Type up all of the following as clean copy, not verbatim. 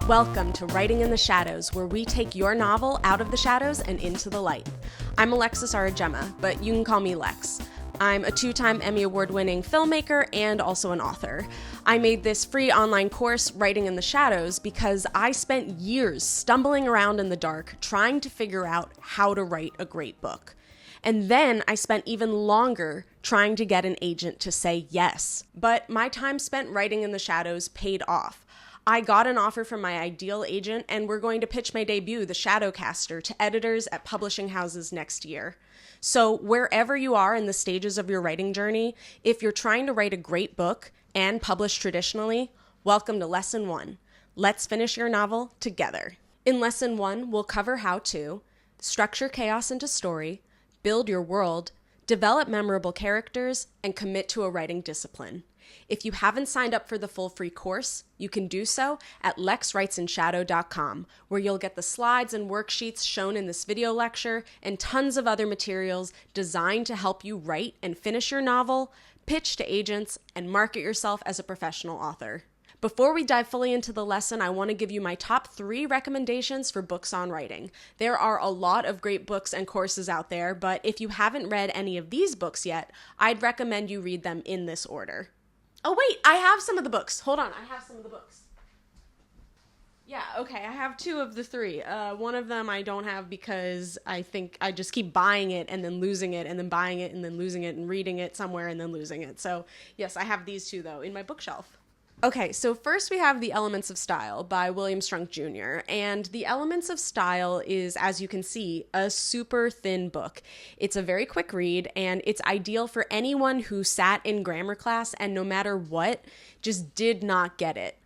Welcome to Writing in the Shadows, where we take your novel out of the shadows and into the light. I'm Alexis Arajema, but you can call me Lex. I'm a 2-time Emmy Award-winning filmmaker and also an author. I made this free online course, Writing in the Shadows, because I spent years stumbling around in the dark trying to figure out how to write a great book. And then I spent even longer trying to get an agent to say yes. But my time spent writing in the shadows paid off. I got an offer from my ideal agent, and we're going to pitch my debut, The Shadowcaster, to editors at publishing houses next year. So wherever you are in the stages of your writing journey, if you're trying to write a great book and publish traditionally, welcome to Lesson 1. Let's finish your novel together. In Lesson 1, we'll cover how to structure chaos into story, build your world, develop memorable characters, and commit to a writing discipline. If you haven't signed up for the full free course, you can do so at lexwritesinshadow.com, where you'll get the slides and worksheets shown in this video lecture and tons of other materials designed to help you write and finish your novel, pitch to agents, and market yourself as a professional author. Before we dive fully into the lesson, I want to give you my top 3 recommendations for books on writing. There are a lot of great books and courses out there, but if you haven't read any of these books yet, I'd recommend you read them in this order. Oh wait, I have some of the books. Hold on, I have some of the books. Yeah, okay, I have 2 of the 3. One of them I don't have because I think I just keep buying it and then losing it and then buying it and then losing it and reading it somewhere and then losing it. So yes, I have these 2 though in my bookshelf. Okay, so first we have The Elements of Style by William Strunk Jr. And The Elements of Style is, as you can see, a super thin book. It's a very quick read, and it's ideal for anyone who sat in grammar class and no matter what, just did not get it.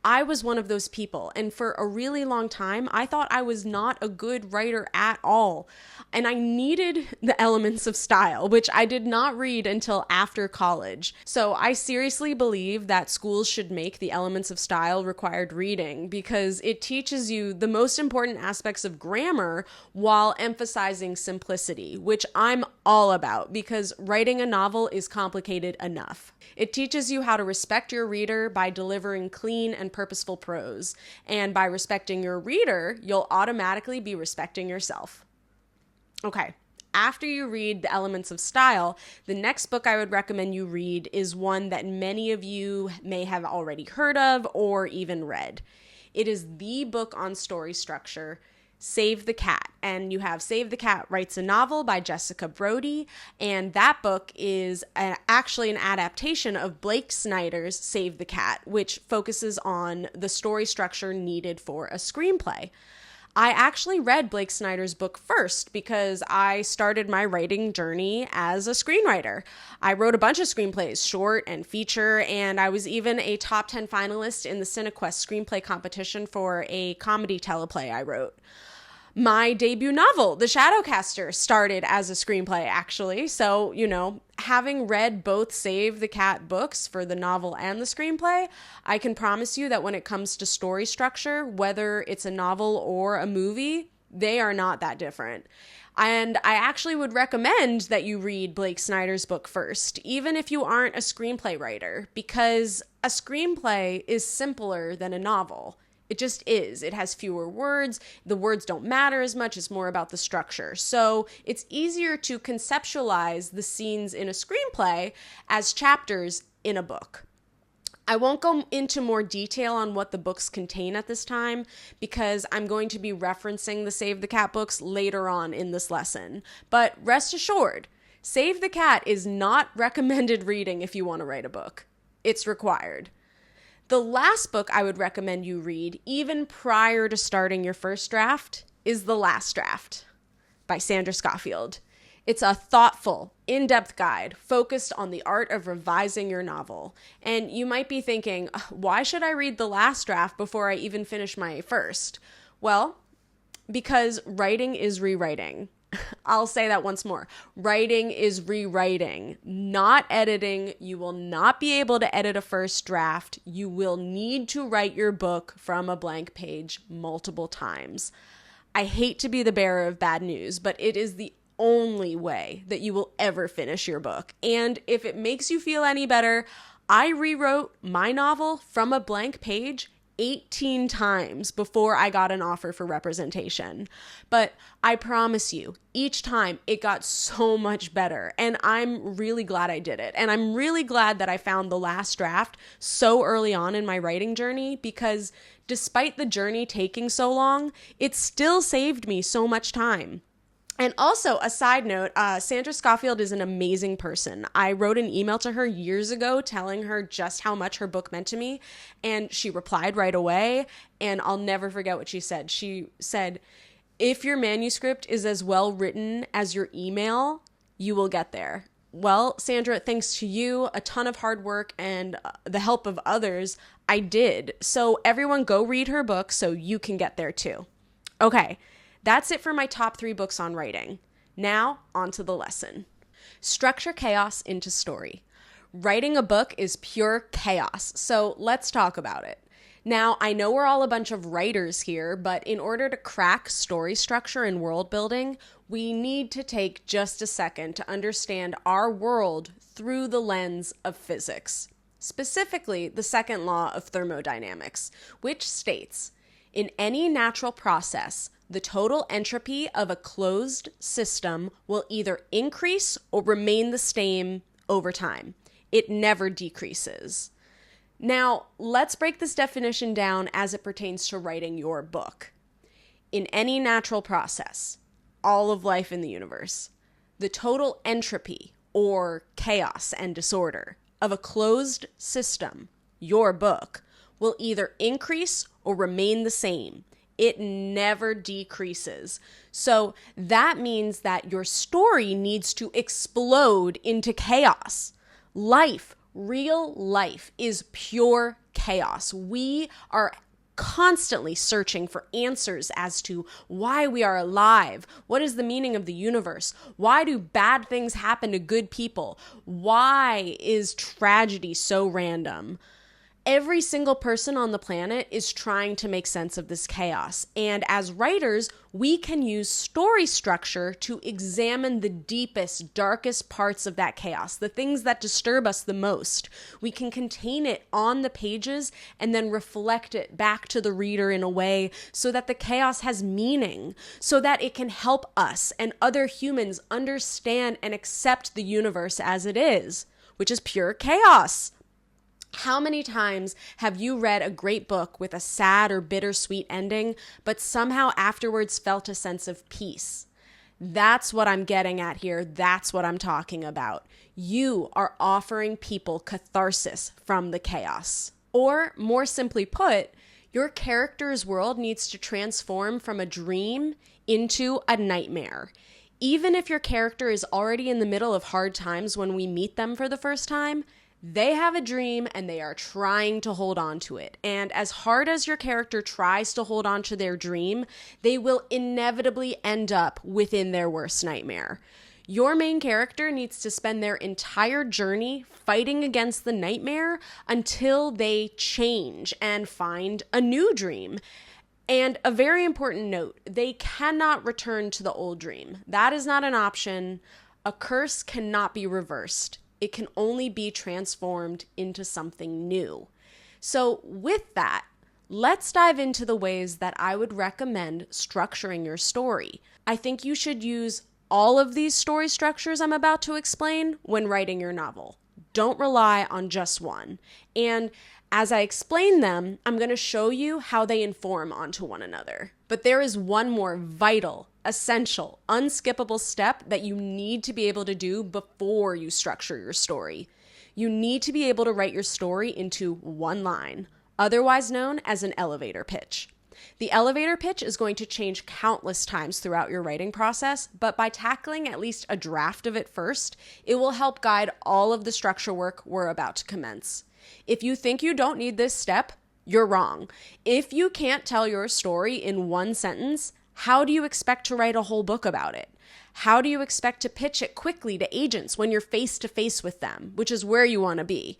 I was one of those people, and for a really long time, I thought I was not a good writer at all. And I needed The Elements of Style, which I did not read until after college. So I seriously believe that schools should make The Elements of Style required reading because it teaches you the most important aspects of grammar while emphasizing simplicity, which I'm all about because writing a novel is complicated enough. It teaches you how to respect your reader by delivering clean and purposeful prose. And by respecting your reader, you'll automatically be respecting yourself. Okay, after you read The Elements of Style, the next book I would recommend you read is one that many of you may have already heard of or even read. It is the book on story structure, Save the Cat. And you have Save the Cat Writes a Novel by Jessica Brody. And that book is actually an adaptation of Blake Snyder's Save the Cat, which focuses on the story structure needed for a screenplay. I actually read Blake Snyder's book first because I started my writing journey as a screenwriter. I wrote a bunch of screenplays, short and feature, and I was even a top 10 finalist in the CineQuest screenplay competition for a comedy teleplay I wrote. My debut novel, The Shadowcaster, started as a screenplay, actually. So, having read both Save the Cat books for the novel and the screenplay, I can promise you that when it comes to story structure, whether it's a novel or a movie, they are not that different. And I actually would recommend that you read Blake Snyder's book first, even if you aren't a screenplay writer, because a screenplay is simpler than a novel. It just is. It has fewer words. The words don't matter as much. It's more about the structure. So it's easier to conceptualize the scenes in a screenplay as chapters in a book. I won't go into more detail on what the books contain at this time because I'm going to be referencing the Save the Cat books later on in this lesson. But rest assured, Save the Cat is not recommended reading if you want to write a book. It's required. The last book I would recommend you read, even prior to starting your first draft, is The Last Draft by Sandra Schofield. It's a thoughtful, in-depth guide focused on the art of revising your novel. And you might be thinking, why should I read The Last Draft before I even finish my first? Well, because writing is rewriting. I'll say that once more. Writing is rewriting, not editing. You will not be able to edit a first draft. You will need to write your book from a blank page multiple times. I hate to be the bearer of bad news, but it is the only way that you will ever finish your book. And if it makes you feel any better, I rewrote my novel from a blank page 18 times before I got an offer for representation. But I promise you, each time it got so much better, and I'm really glad I did it. And I'm really glad that I found the last draft so early on in my writing journey, because despite the journey taking so long, it still saved me so much time. And also, a side note, Sandra Schofield is an amazing person. I wrote an email to her years ago telling her just how much her book meant to me, and she replied right away, and I'll never forget what she said. She said, "If your manuscript is as well written as your email, you will get there." Well, Sandra, thanks to you, a ton of hard work, and the help of others, I did. So everyone go read her book so you can get there too. Okay. That's it for my top 3 books on writing. Now, on to the lesson. Structure chaos into story. Writing a book is pure chaos, so let's talk about it. Now, I know we're all a bunch of writers here, but in order to crack story structure and world building, we need to take just a second to understand our world through the lens of physics. Specifically, the second law of thermodynamics, which states, in any natural process, the total entropy of a closed system will either increase or remain the same over time. It never decreases. Now, let's break this definition down as it pertains to writing your book. In any natural process, all of life in the universe, the total entropy or chaos and disorder of a closed system, your book, will either increase or remain the same. It never decreases. So that means that your story needs to explode into chaos. Life, real life, is pure chaos. We are constantly searching for answers as to why we are alive. What is the meaning of the universe? Why do bad things happen to good people? Why is tragedy so random? Every single person on the planet is trying to make sense of this chaos. And as writers, we can use story structure to examine the deepest, darkest parts of that chaos, the things that disturb us the most. We can contain it on the pages and then reflect it back to the reader in a way so that the chaos has meaning, so that it can help us and other humans understand and accept the universe as it is, which is pure chaos. How many times have you read a great book with a sad or bittersweet ending, but somehow afterwards felt a sense of peace? That's what I'm getting at here. That's what I'm talking about. You are offering people catharsis from the chaos. Or, more simply put, your character's world needs to transform from a dream into a nightmare. Even if your character is already in the middle of hard times when we meet them for the first time, they have a dream and they are trying to hold on to it. And as hard as your character tries to hold on to their dream, they will inevitably end up within their worst nightmare. Your main character needs to spend their entire journey fighting against the nightmare until they change and find a new dream. And a very important note, they cannot return to the old dream. That is not an option. A curse cannot be reversed. It can only be transformed into something new. So with that, let's dive into the ways that I would recommend structuring your story. I think you should use all of these story structures I'm about to explain when writing your novel. Don't rely on just one. And as I explain them, I'm going to show you how they inform onto one another. But there is one more vital, essential, unskippable step that you need to be able to do before you structure your story. You need to be able to write your story into one line, otherwise known as an elevator pitch. The elevator pitch is going to change countless times throughout your writing process, but by tackling at least a draft of it first, it will help guide all of the structure work we're about to commence. If you think you don't need this step, you're wrong. If you can't tell your story in one sentence, how do you expect to write a whole book about it? How do you expect to pitch it quickly to agents when you're face to face with them, which is where you want to be?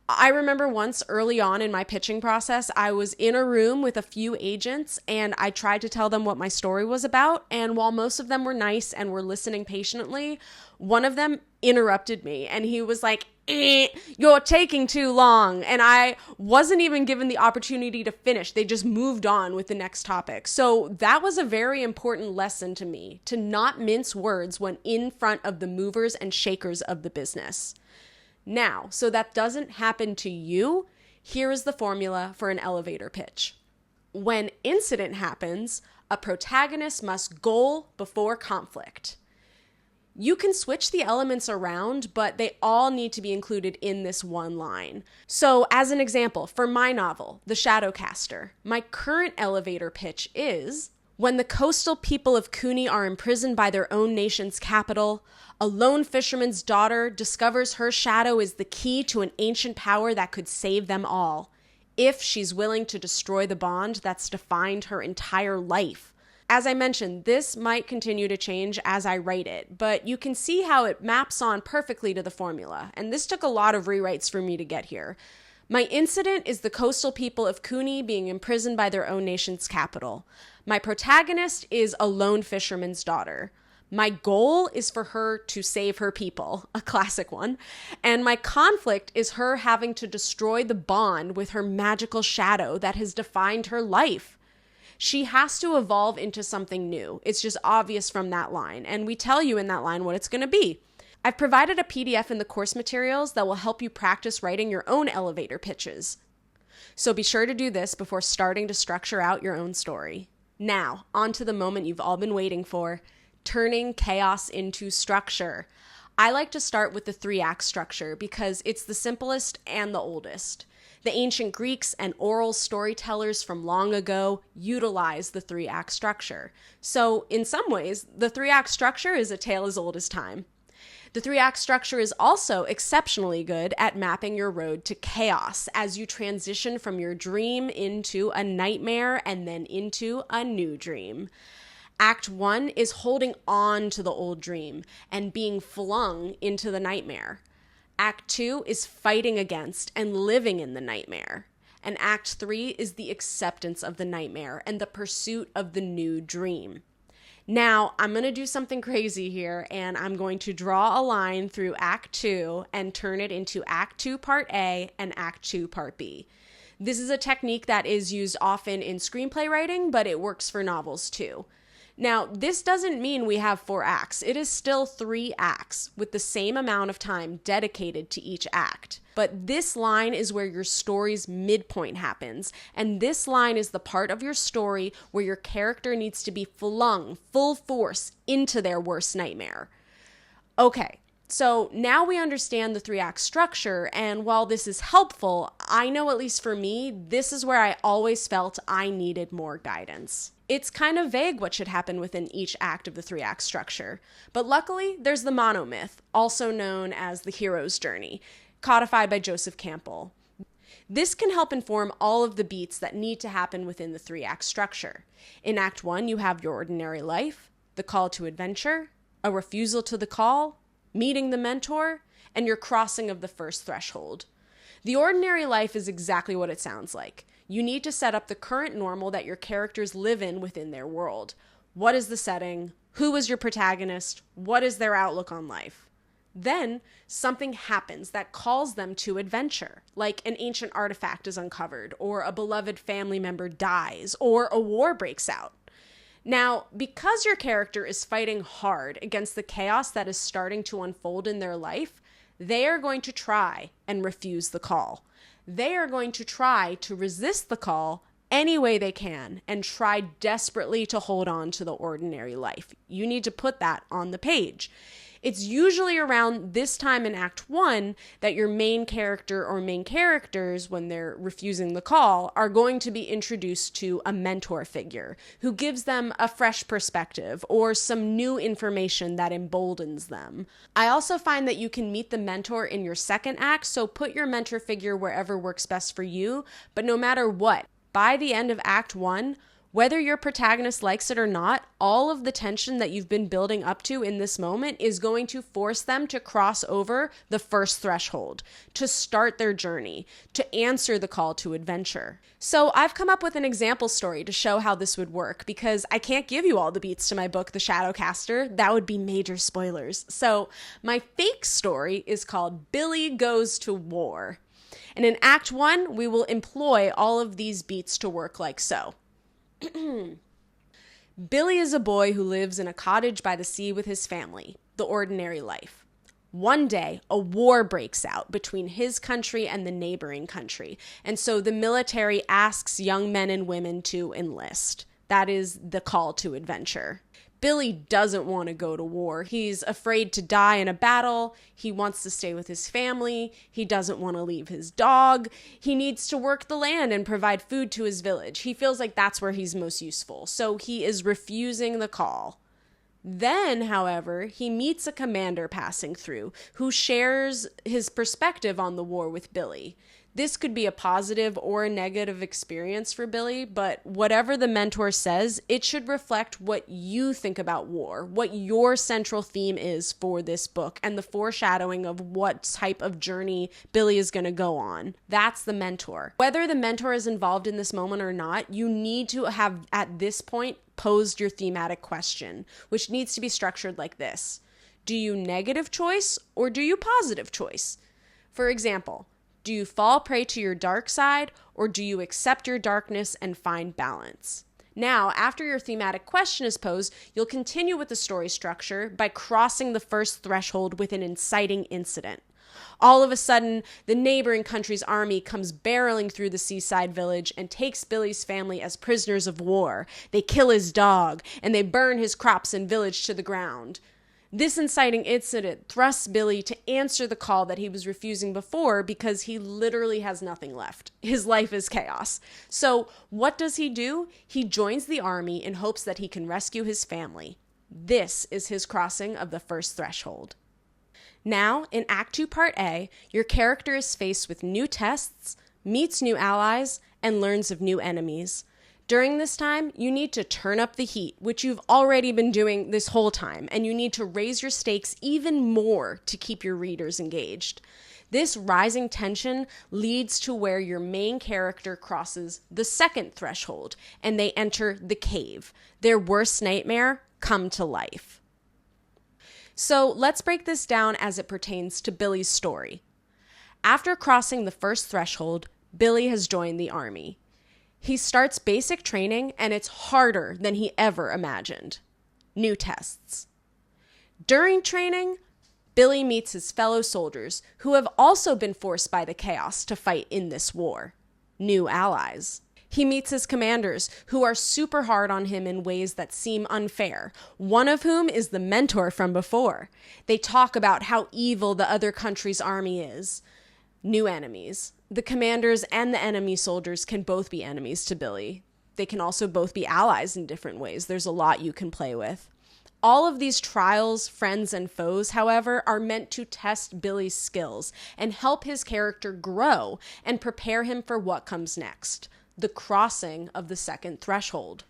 I remember once early on in my pitching process, I was in a room with a few agents and I tried to tell them what my story was about. And while most of them were nice and were listening patiently, one of them interrupted me and he was like, You're taking too long. And I wasn't even given the opportunity to finish. They just moved on with the next topic. So that was a very important lesson to me, to not mince words when in front of the movers and shakers of the business. Now, so that doesn't happen to you, here is the formula for an elevator pitch. When incident happens, a protagonist must goal before conflict. You can switch the elements around, but they all need to be included in this one line. So as an example, for my novel, The Shadowcaster, my current elevator pitch is, when the coastal people of Cooney are imprisoned by their own nation's capital, a lone fisherman's daughter discovers her shadow is the key to an ancient power that could save them all, if she's willing to destroy the bond that's defined her entire life. As I mentioned, this might continue to change as I write it, but you can see how it maps on perfectly to the formula, and this took a lot of rewrites for me to get here. My incident is the coastal people of Cooney being imprisoned by their own nation's capital. My protagonist is a lone fisherman's daughter. My goal is for her to save her people, a classic one, and my conflict is her having to destroy the bond with her magical shadow that has defined her life. She has to evolve into something new. It's just obvious from that line, and we tell you in that line what it's going to be. I've provided a PDF in the course materials that will help you practice writing your own elevator pitches. So be sure to do this before starting to structure out your own story. Now, on to the moment you've all been waiting for, turning chaos into structure. I like to start with the 3-act structure because it's the simplest and the oldest. The ancient Greeks and oral storytellers from long ago utilized the 3-act structure. So in some ways, the 3-act structure is a tale as old as time. The 3-act structure is also exceptionally good at mapping your road to chaos as you transition from your dream into a nightmare and then into a new dream. Act 1 is holding on to the old dream and being flung into the nightmare. Act 2 is fighting against and living in the nightmare. And Act 3 is the acceptance of the nightmare and the pursuit of the new dream. Now, I'm going to do something crazy here, and I'm going to draw a line through Act 2 and turn it into Act 2 Part A and Act 2 Part B. This is a technique that is used often in screenplay writing, but it works for novels too. Now, this doesn't mean we have 4 acts. It is still 3 acts with the same amount of time dedicated to each act. But this line is where your story's midpoint happens, and this line is the part of your story where your character needs to be flung full force into their worst nightmare. Okay, so now we understand the 3-act structure, and while this is helpful, I know at least for me, this is where I always felt I needed more guidance. It's kind of vague what should happen within each act of the 3-act structure, but luckily there's the monomyth, also known as the hero's journey, codified by Joseph Campbell. This can help inform all of the beats that need to happen within the 3-act structure. In Act 1, you have your ordinary life, the call to adventure, a refusal to the call, meeting the mentor, and your crossing of the first threshold. The ordinary life is exactly what it sounds like. You need to set up the current normal that your characters live in within their world. What is the setting? Who is your protagonist? What is their outlook on life? Then something happens that calls them to adventure, like an ancient artifact is uncovered, or a beloved family member dies, or a war breaks out. Now, because your character is fighting hard against the chaos that is starting to unfold in their life, they are going to try and refuse the call. They are going to try to resist the call any way they can and try desperately to hold on to the ordinary life. You need to put that on the page. It's usually around this time in Act 1 that your main character or main characters, when they're refusing the call, are going to be introduced to a mentor figure who gives them a fresh perspective or some new information that emboldens them. I also find that you can meet the mentor in your second act, so put your mentor figure wherever works best for you, but no matter what, by the end of Act 1, Whether your protagonist likes it or not, all of the tension that you've been building up to in this moment is going to force them to cross over the first threshold, to start their journey, to answer the call to adventure. So I've come up with an example story to show how this would work, because I can't give you all the beats to my book, The Shadowcaster. That would be major spoilers. So my fake story is called Billy Goes to War. And in Act 1, we will employ all of these beats to work like so. Billy is a boy who lives in a cottage by the sea with his family, the ordinary life. One day, a war breaks out between his country and the neighboring country, and so the military asks young men and women to enlist. That is the call to adventure. Billy doesn't want to go to war. He's afraid to die in a battle. He wants to stay with his family. He doesn't want to leave his dog. He needs to work the land and provide food to his village. He feels like that's where he's most useful. So he is refusing the call. Then, however, he meets a commander passing through who shares his perspective on the war with Billy. This could be a positive or a negative experience for Billy, but whatever the mentor says, it should reflect what you think about war, what your central theme is for this book, and the foreshadowing of what type of journey Billy is going to go on. That's the mentor. Whether the mentor is involved in this moment or not, you need to have, at this point, posed your thematic question, which needs to be structured like this. Do you negative choice or do you positive choice? For example, do you fall prey to your dark side, or do you accept your darkness and find balance? Now, after your thematic question is posed, you'll continue with the story structure by crossing the first threshold with an inciting incident. All of a sudden, the neighboring country's army comes barreling through the seaside village and takes Billy's family as prisoners of war. They kill his dog, and they burn his crops and village to the ground. This inciting incident thrusts Billy to answer the call that he was refusing before, because he literally has nothing left. His life is chaos. So what does he do? He joins the army in hopes that he can rescue his family. This is his crossing of the first threshold. Now, in Act 2, Part A, your character is faced with new tests, meets new allies, and learns of new enemies. During this time, you need to turn up the heat, which you've already been doing this whole time, and you need to raise your stakes even more to keep your readers engaged. This rising tension leads to where your main character crosses the second threshold, and they enter the cave. Their worst nightmare come to life. So let's break this down as it pertains to Billy's story. After crossing the first threshold, Billy has joined the army. He starts basic training, and it's harder than he ever imagined. New tests. During training, Billy meets his fellow soldiers who have also been forced by the chaos to fight in this war. New allies. He meets his commanders who are super hard on him in ways that seem unfair, one of whom is the mentor from before. They talk about how evil the other country's army is. New enemies. The commanders and the enemy soldiers can both be enemies to Billy. They can also both be allies in different ways. There's a lot you can play with. All of these trials, friends, and foes, however, are meant to test Billy's skills and help his character grow and prepare him for what comes next, the crossing of the second threshold.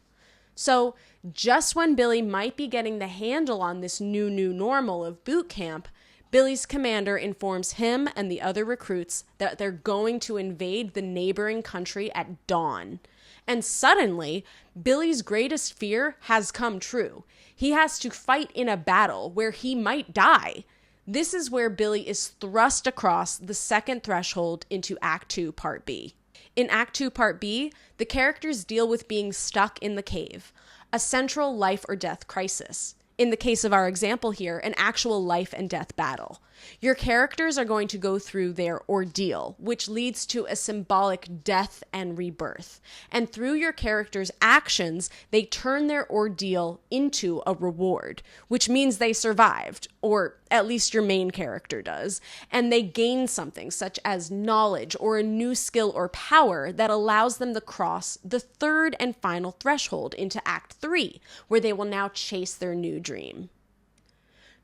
So just when Billy might be getting the handle on this new normal of boot camp, Billy's commander informs him and the other recruits that they're going to invade the neighboring country at dawn. And suddenly, Billy's greatest fear has come true. He has to fight in a battle where he might die. This is where Billy is thrust across the second threshold into Act 2, Part B. In Act 2, Part B, the characters deal with being stuck in the cave, a central life or death crisis. In the case of our example here, an actual life and death battle. Your characters are going to go through their ordeal, which leads to a symbolic death and rebirth. And through your characters' actions, they turn their ordeal into a reward, which means they survived, or at least your main character does, and they gain something such as knowledge or a new skill or power that allows them to cross the third and final threshold into Act 3, where they will now chase their new dream.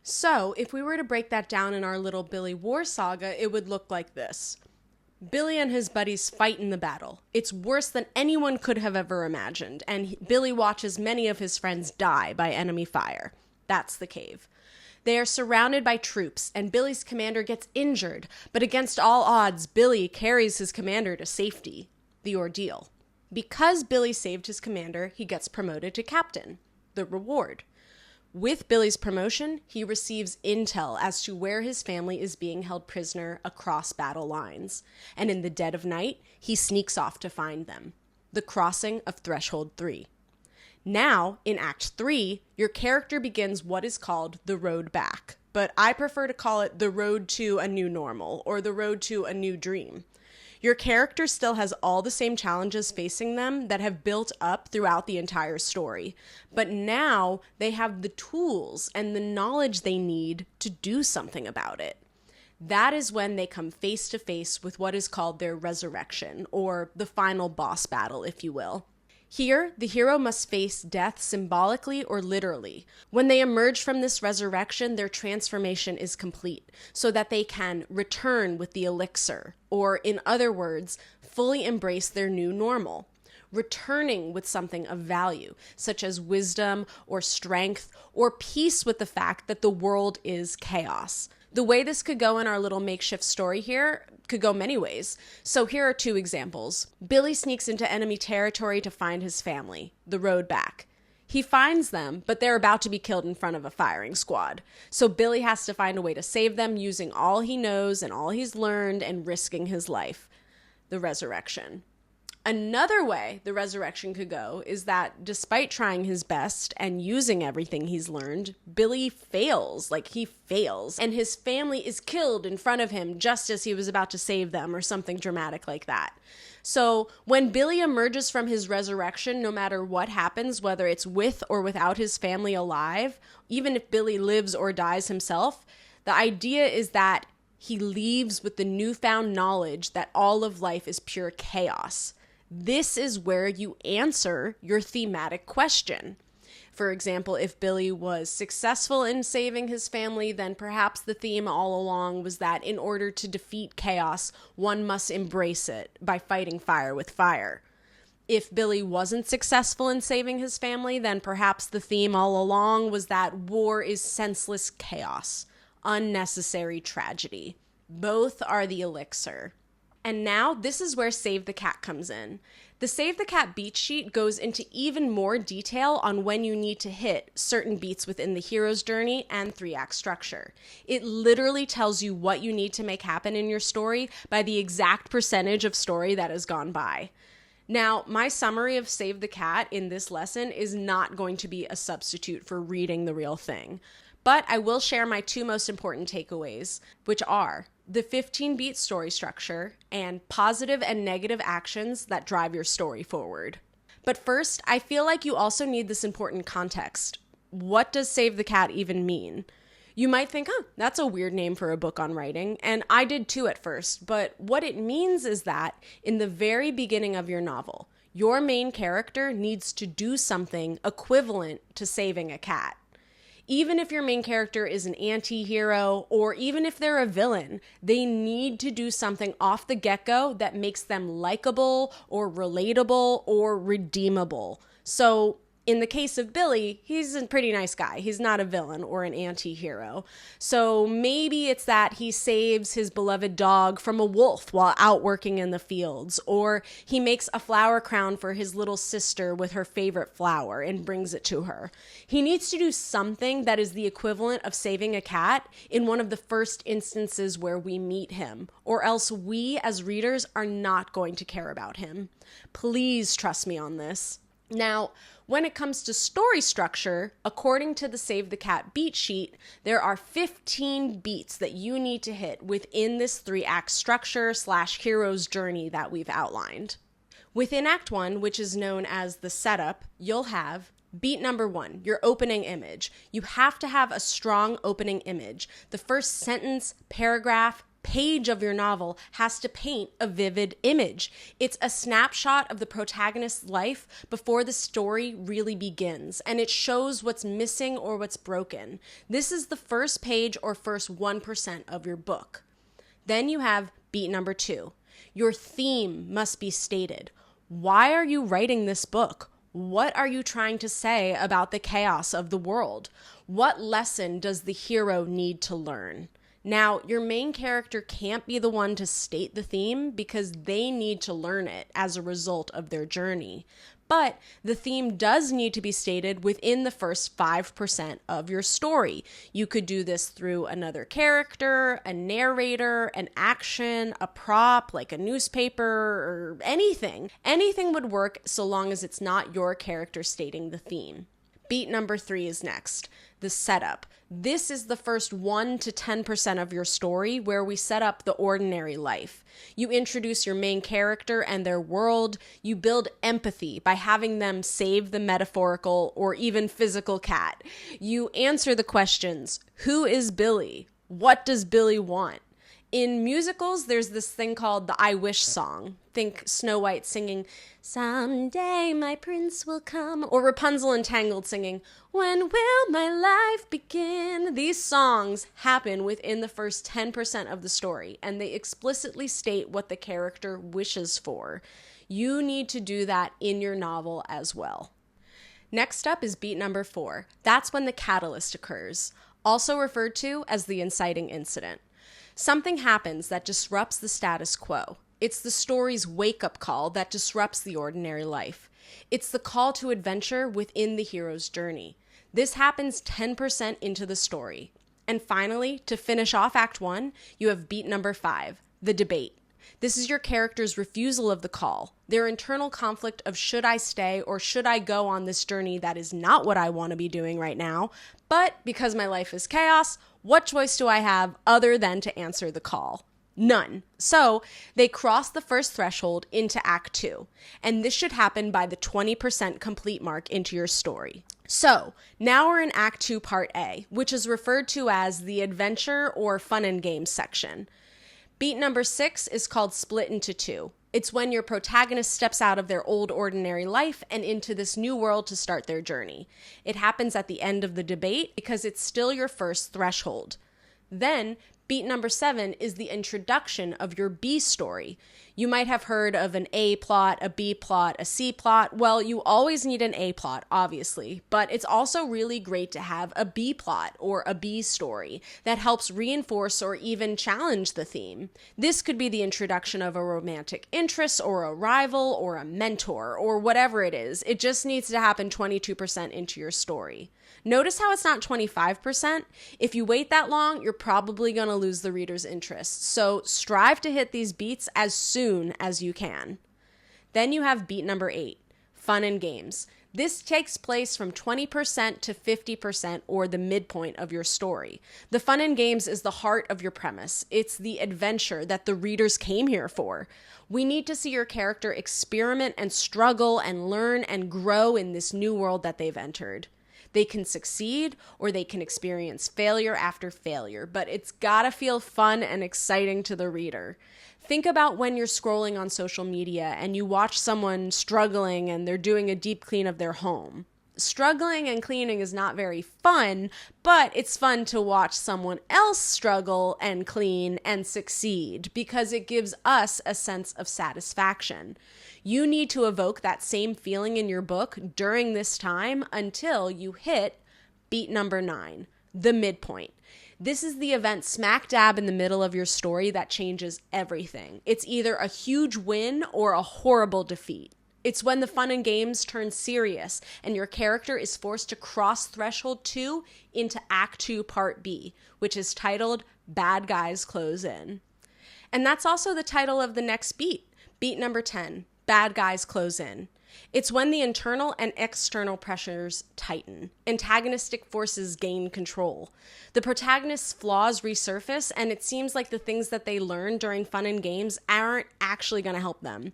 So, if we were to break that down in our little Billy War saga, it would look like this. Billy and his buddies fight in the battle. It's worse than anyone could have ever imagined, and Billy watches many of his friends die by enemy fire. That's the cave. They are surrounded by troops, and Billy's commander gets injured, but against all odds, Billy carries his commander to safety. The ordeal. Because Billy saved his commander, he gets promoted to captain. The reward. With Billy's promotion, he receives intel as to where his family is being held prisoner across battle lines. And in the dead of night, he sneaks off to find them. The crossing of Threshold 3. Now, in Act 3, your character begins what is called the road back, but I prefer to call it the road to a new normal or the road to a new dream. Your character still has all the same challenges facing them that have built up throughout the entire story, but now they have the tools and the knowledge they need to do something about it. That is when they come face to face with what is called their resurrection, or the final boss battle, if you will. Here, the hero must face death symbolically or literally. When they emerge from this resurrection, their transformation is complete, so that they can return with the elixir, or in other words, fully embrace their new normal. Returning with something of value, such as wisdom or strength, or peace with the fact that the world is chaos. The way this could go in our little makeshift story here could go many ways. So here are 2 examples. Billy sneaks into enemy territory to find his family, the road back. He finds them, but they're about to be killed in front of a firing squad. So Billy has to find a way to save them using all he knows and all he's learned and risking his life. The resurrection. Another way the resurrection could go is that despite trying his best and using everything he's learned, Billy fails, and his family is killed in front of him just as he was about to save them or something dramatic like that. So when Billy emerges from his resurrection, no matter what happens, whether it's with or without his family alive, even if Billy lives or dies himself, the idea is that he leaves with the newfound knowledge that all of life is pure chaos. This is where you answer your thematic question. For example, if Billy was successful in saving his family, then perhaps the theme all along was that in order to defeat chaos, one must embrace it by fighting fire with fire. If Billy wasn't successful in saving his family, then perhaps the theme all along was that war is senseless chaos, unnecessary tragedy. Both are the elixir. And now this is where Save the Cat comes in. The Save the Cat beat sheet goes into even more detail on when you need to hit certain beats within the hero's journey and 3-act structure. It literally tells you what you need to make happen in your story by the exact percentage of story that has gone by. Now, my summary of Save the Cat in this lesson is not going to be a substitute for reading the real thing. But I will share my 2 most important takeaways, which are the 15-beat story structure and positive and negative actions that drive your story forward. But first, I feel like you also need this important context. What does Save the Cat even mean? You might think, that's a weird name for a book on writing, and I did too at first, but what it means is that in the very beginning of your novel, your main character needs to do something equivalent to saving a cat. Even if your main character is an anti-hero, or even if they're a villain, they need to do something off the get-go that makes them likable or relatable or redeemable. So in the case of Billy, he's a pretty nice guy. He's not a villain or an anti-hero. So maybe it's that he saves his beloved dog from a wolf while out working in the fields, or he makes a flower crown for his little sister with her favorite flower and brings it to her. He needs to do something that is the equivalent of saving a cat in one of the first instances where we meet him, or else we as readers are not going to care about him. Please trust me on this. Now, when it comes to story structure, according to the Save the Cat beat sheet, there are 15 beats that you need to hit within this 3-act structure / hero's journey that we've outlined. Within Act 1, which is known as the setup, you'll have beat number 1, your opening image. You have to have a strong opening image. The first sentence, paragraph, page of your novel has to paint a vivid image. It's a snapshot of the protagonist's life before the story really begins, and it shows what's missing or what's broken. This is the first page or first 1% of your book. Then you have beat number 2. Your theme must be stated. Why are you writing this book? What are you trying to say about the chaos of the world? What lesson does the hero need to learn? Now, your main character can't be the one to state the theme because they need to learn it as a result of their journey. But the theme does need to be stated within the first 5% of your story. You could do this through another character, a narrator, an action, a prop like a newspaper, or anything. Anything would work so long as it's not your character stating the theme. Beat number 3 is next, the setup. This is the first 1 to 10% of your story where we set up the ordinary life. You introduce your main character and their world. You build empathy by having them save the metaphorical or even physical cat. You answer the questions, who is Billy? What does Billy want? In musicals, there's this thing called the I Wish song. Think Snow White singing, "Someday my prince will come," or Rapunzel and Tangled singing, "When will my life begin?" These songs happen within the first 10% of the story, and they explicitly state what the character wishes for. You need to do that in your novel as well. Next up is beat number 4. That's when the catalyst occurs, also referred to as the inciting incident. Something happens that disrupts the status quo. It's the story's wake-up call that disrupts the ordinary life. It's the call to adventure within the hero's journey. This happens 10% into the story. And finally, to finish off Act 1, you have beat number 5, the debate. This is your character's refusal of the call, their internal conflict of should I stay or should I go on this journey that is not what I want to be doing right now, but because my life is chaos, what choice do I have other than to answer the call? None. So they cross the first threshold into Act 2, and this should happen by the 20% complete mark into your story. So now we're in Act 2, Part A, which is referred to as the adventure or fun and games section. Beat number 6 is called Split into 2. It's when your protagonist steps out of their old ordinary life and into this new world to start their journey. It happens at the end of the debate because it's still your first threshold. Then, beat number 7 is the introduction of your B story. You might have heard of an A plot, a B plot, a C plot. Well, you always need an A plot, obviously, but it's also really great to have a B plot or a B story that helps reinforce or even challenge the theme. This could be the introduction of a romantic interest or a rival or a mentor or whatever it is. It just needs to happen 22% into your story. Notice how it's not 25%? If you wait that long, you're probably going to lose the reader's interest. So strive to hit these beats as soon as you can. Then you have beat number 8, fun and games. This takes place from 20% to 50% or the midpoint of your story. The fun and games is the heart of your premise. It's the adventure that the readers came here for. We need to see your character experiment and struggle and learn and grow in this new world that they've entered. They can succeed or they can experience failure after failure, but it's gotta feel fun and exciting to the reader. Think about when you're scrolling on social media and you watch someone struggling and they're doing a deep clean of their home. Struggling and cleaning is not very fun, but it's fun to watch someone else struggle and clean and succeed because it gives us a sense of satisfaction. You need to evoke that same feeling in your book during this time until you hit beat number 9, the midpoint. This is the event smack dab in the middle of your story that changes everything. It's either a huge win or a horrible defeat. It's when the fun and games turn serious and your character is forced to cross threshold 2 into Act 2, Part B, which is titled Bad Guys Close In. And that's also the title of the next beat, beat number 10, Bad Guys Close In. It's when the internal and external pressures tighten. Antagonistic forces gain control. The protagonist's flaws resurface, and it seems like the things that they learned during fun and games aren't actually going to help them.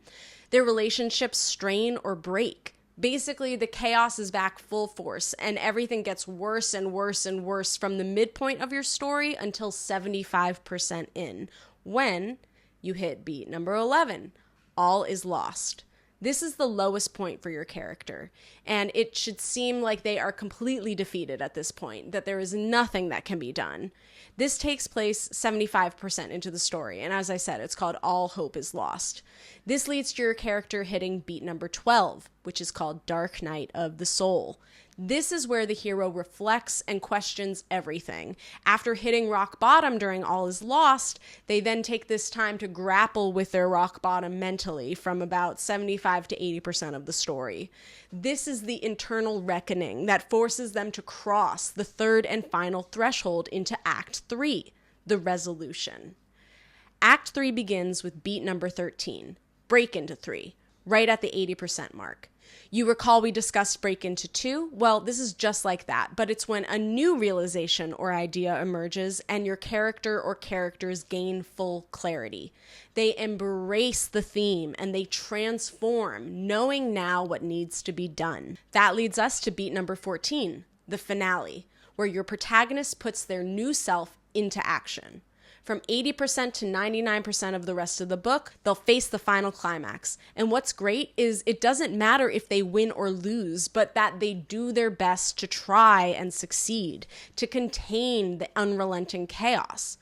Their relationships strain or break. Basically, the chaos is back full force, and everything gets worse and worse and worse from the midpoint of your story until 75% in, when you hit beat number 11. All is lost. This is the lowest point for your character, and it should seem like they are completely defeated at this point, that there is nothing that can be done. This takes place 75% into the story, and as I said, it's called All Hope is Lost. This leads to your character hitting beat number 12, which is called Dark Night of the Soul. This is where the hero reflects and questions everything. After hitting rock bottom during All is Lost, they then take this time to grapple with their rock bottom mentally from about 75 to 80% of the story. This is the internal reckoning that forces them to cross the third and final threshold into Act 3, the resolution. Act 3 begins with beat number 13, break into 3, right at the 80% mark. You recall we discussed break into 2? Well, this is just like that, but it's when a new realization or idea emerges and your character or characters gain full clarity. They embrace the theme and they transform, knowing now what needs to be done. That leads us to beat number 14, the finale, where your protagonist puts their new self into action. From 80% to 99% of the rest of the book, they'll face the final climax. And what's great is it doesn't matter if they win or lose, but that they do their best to try and succeed, to contain the unrelenting chaos.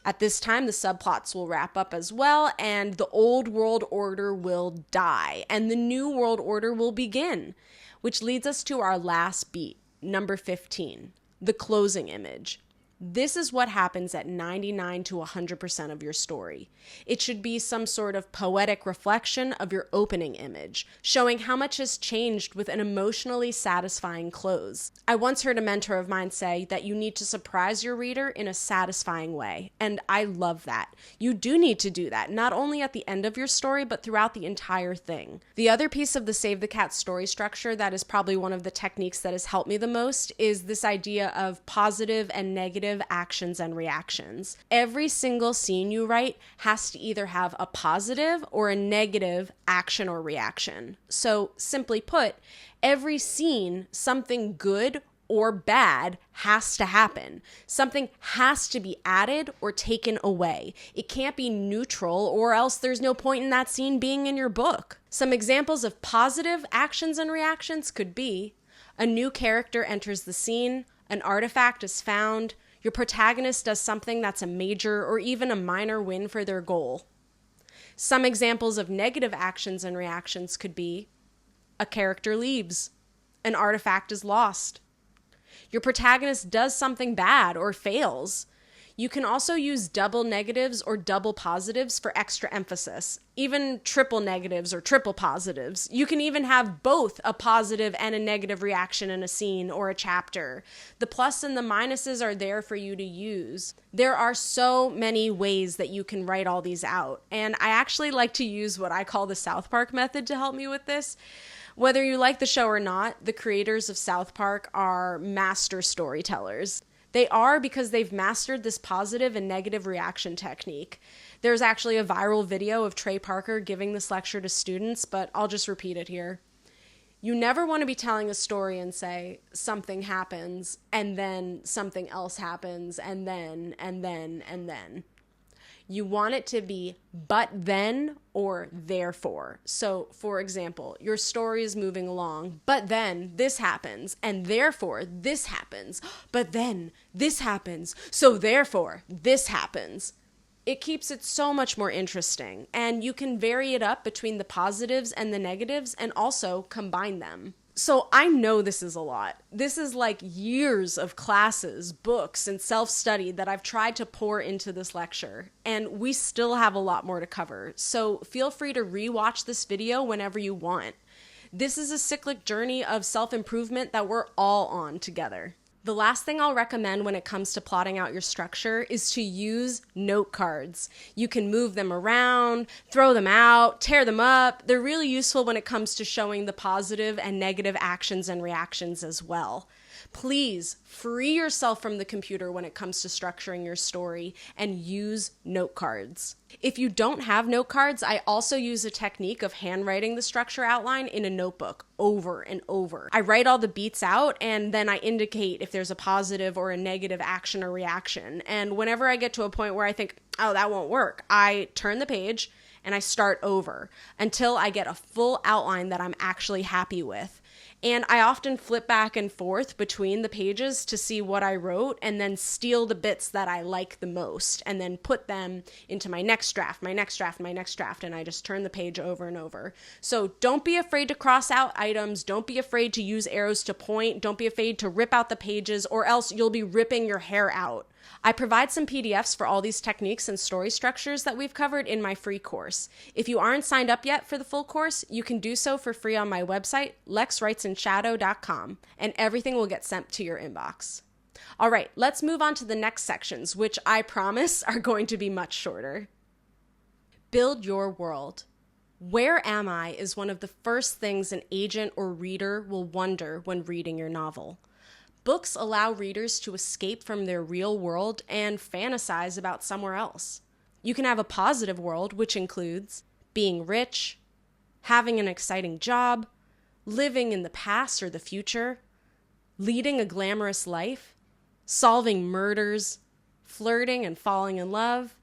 At this time, the subplots will wrap up as well, and the old world order will die, and the new world order will begin, which leads us to our last beat, number 15, the closing image. This is what happens at 99 to 100% of your story. It should be some sort of poetic reflection of your opening image, showing how much has changed with an emotionally satisfying close. I once heard a mentor of mine say that you need to surprise your reader in a satisfying way, and I love that. You do need to do that, not only at the end of your story, but throughout the entire thing. The other piece of the Save the Cat story structure that is probably one of the techniques that has helped me the most is this idea of positive and negative actions and reactions. Every single scene you write has to either have a positive or a negative action or reaction. So simply put, every scene, something good or bad has to happen. Something has to be added or taken away. It can't be neutral, or else there's no point in that scene being in your book. Some examples of positive actions and reactions could be: a new character enters the scene, an artifact is found, your protagonist does something that's a major or even a minor win for their goal. Some examples of negative actions and reactions could be: a character leaves, an artifact is lost, your protagonist does something bad or fails. You can also use double negatives or double positives for extra emphasis, even triple negatives or triple positives. You can even have both a positive and a negative reaction in a scene or a chapter. The plus and the minuses are there for you to use. There are so many ways that you can write all these out, and I actually like to use what I call the South Park method to help me with this. Whether you like the show or not, the creators of South Park are master storytellers. They are, because they've mastered this positive and negative reaction technique. There's actually a viral video of Trey Parker giving this lecture to students, but I'll just repeat it here. You never want to be telling a story and say something happens and then something else happens and then. You want it to be but then or therefore. So, for example, your story is moving along, but then this happens, and therefore this happens, but then this happens, so therefore this happens. It keeps it so much more interesting, and you can vary it up between the positives and the negatives and also combine them. So I know this is a lot. This is like years of classes, books, and self-study that I've tried to pour into this lecture, and we still have a lot more to cover. So feel free to rewatch this video whenever you want. This is a cyclic journey of self-improvement that we're all on together. The last thing I'll recommend when it comes to plotting out your structure is to use note cards. You can move them around, throw them out, tear them up. They're really useful when it comes to showing the positive and negative actions and reactions as well. Please free yourself from the computer when it comes to structuring your story and use note cards. If you don't have note cards, I also use a technique of handwriting the structure outline in a notebook over and over. I write all the beats out and then I indicate if there's a positive or a negative action or reaction. And whenever I get to a point where I think, oh, that won't work, I turn the page and I start over until I get a full outline that I'm actually happy with. And I often flip back and forth between the pages to see what I wrote and then steal the bits that I like the most and then put them into my next draft, and I just turn the page over and over. So don't be afraid to cross out items. Don't be afraid to use arrows to point. Don't be afraid to rip out the pages, or else you'll be ripping your hair out. I provide some PDFs for all these techniques and story structures that we've covered in my free course. If you aren't signed up yet for the full course, you can do so for free on my website, lexwritesinshadow.com, and everything will get sent to your inbox. All right, let's move on to the next sections, which I promise are going to be much shorter. Build your world. Where am I is one of the first things an agent or reader will wonder when reading your novel. Books allow readers to escape from their real world and fantasize about somewhere else. You can have a positive world, which includes being rich, having an exciting job, living in the past or the future, leading a glamorous life, solving murders, flirting and falling in love,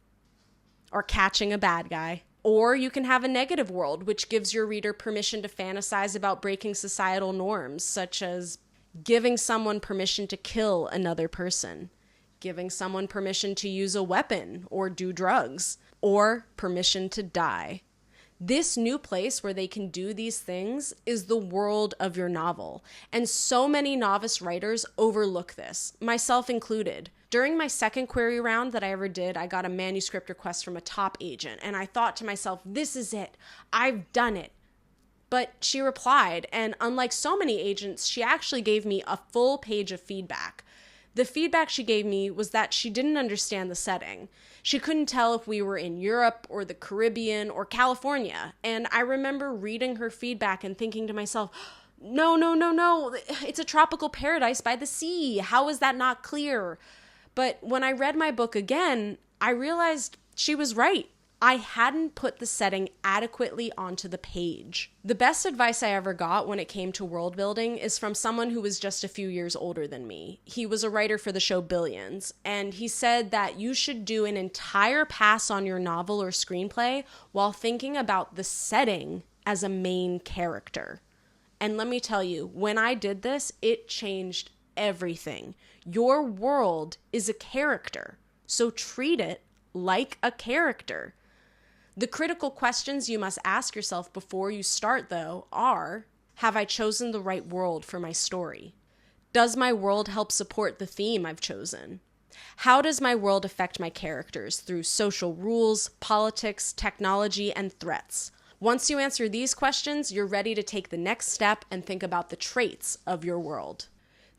or catching a bad guy. Or you can have a negative world, which gives your reader permission to fantasize about breaking societal norms, such as giving someone permission to kill another person, giving someone permission to use a weapon or do drugs, or permission to die. This new place where they can do these things is the world of your novel, and so many novice writers overlook this, myself included. During my second query round that I ever did, I got a manuscript request from a top agent, and I thought to myself, this is it. I've done it. But she replied, and unlike so many agents, she actually gave me a full page of feedback. The feedback she gave me was that she didn't understand the setting. She couldn't tell if we were in Europe or the Caribbean or California. And I remember reading her feedback and thinking to myself, no, it's a tropical paradise by the sea. How is that not clear? But when I read my book again, I realized she was right. I hadn't put the setting adequately onto the page. The best advice I ever got when it came to world building is from someone who was just a few years older than me. He was a writer for the show Billions, and he said that you should do an entire pass on your novel or screenplay while thinking about the setting as a main character. And let me tell you, when I did this, it changed everything. Your world is a character, so treat it like a character. The critical questions you must ask yourself before you start, though, are, have I chosen the right world for my story? Does my world help support the theme I've chosen? How does my world affect my characters through social rules, politics, technology, and threats? Once you answer these questions, you're ready to take the next step and think about the traits of your world.